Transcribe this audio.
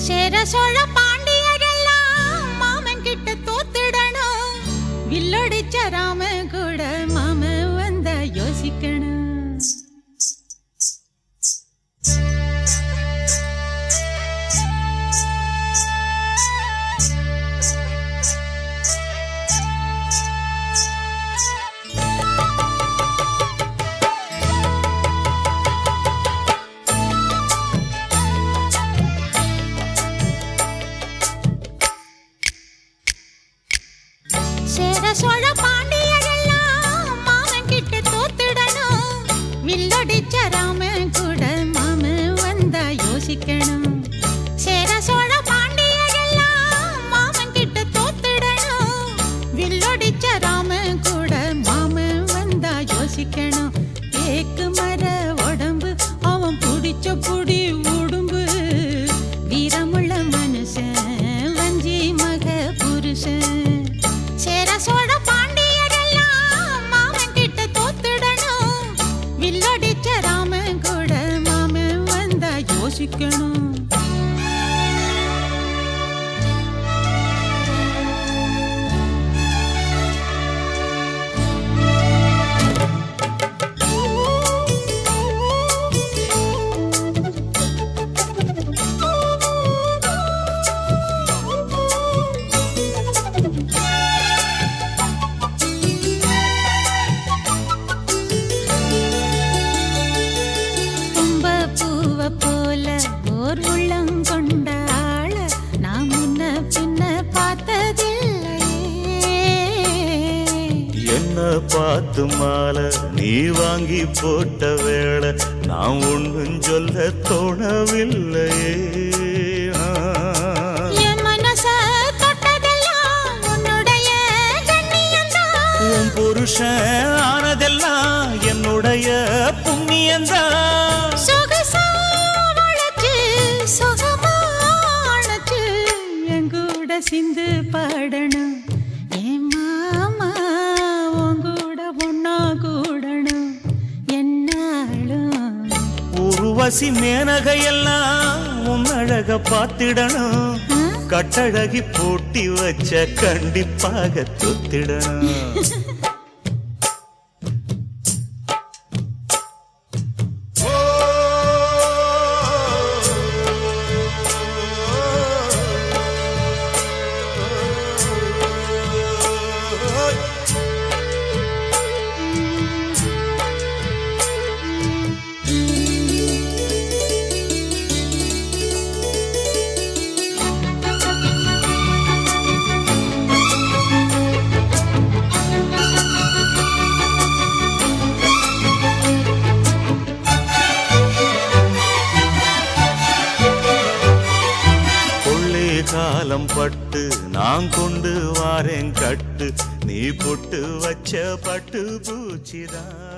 சேர சோழ பாண்டியரெல்லாம் மாமன் கிட்ட தோத்துடணும். வில்லடிச்ச ராம கூட மாம வந்த யோசிக்கணும். சேர சோழ பாண்டியரெல்லாம் மாமன் கிட்ட தோத்துடணும். வில்லடிச்ச ராம கூட மாம வந்தா யோசிக்கணும். சேர சோழ பாண்டியரெல்லாம் மாமன் கிட்ட தோத்துடணும். வில்லடிச்ச ராம கூட மாம வந்தா யோசிக்கணும். தேக்கு மர உடம்பு அவன் புடிச்ச புடி உடும்பு. வீரமுள்ள மனுஷன் வஞ்சி மக புருஷன். சேர சோழ பாண்டியரெல்லாம் மாமன் கிட்ட தோத்துடணும். வில்லடிச்ச ராம கூட மாம வந்தா யோசிக்கணும். போல ஓர் உள்ளம் கொண்ட ஆள நான் முன்ன பின்ன பார்த்ததில்லையே. என்ன பார்த்து மாலை நீ வாங்கி போட்ட வேளை நான் ஒன்றும் சொல்ல தோணவில்லையே. என் மனச தொட்டதெல்லாம் உன்னுடைய கண்ணியந்தான். உன் புருஷன் ஆனதெல்லாம் என்னுடைய புண்ணியந்தான். சிந்து பாடணும். என் மாமா உங்கூட ஒன்னா கூடணும். என்னாலும் உருவசி மேனகையெல்லாம் உன் அழக பார்த்திடணும். கட்டழகி போட்டி வச்ச கண்டிப்பாக தொத்திடணும். காலம் பட்டு நான் கொண்டு வாரேன் கட்டு. நீ பொட்டு வச்ச பட்டு பூச்சிதான்.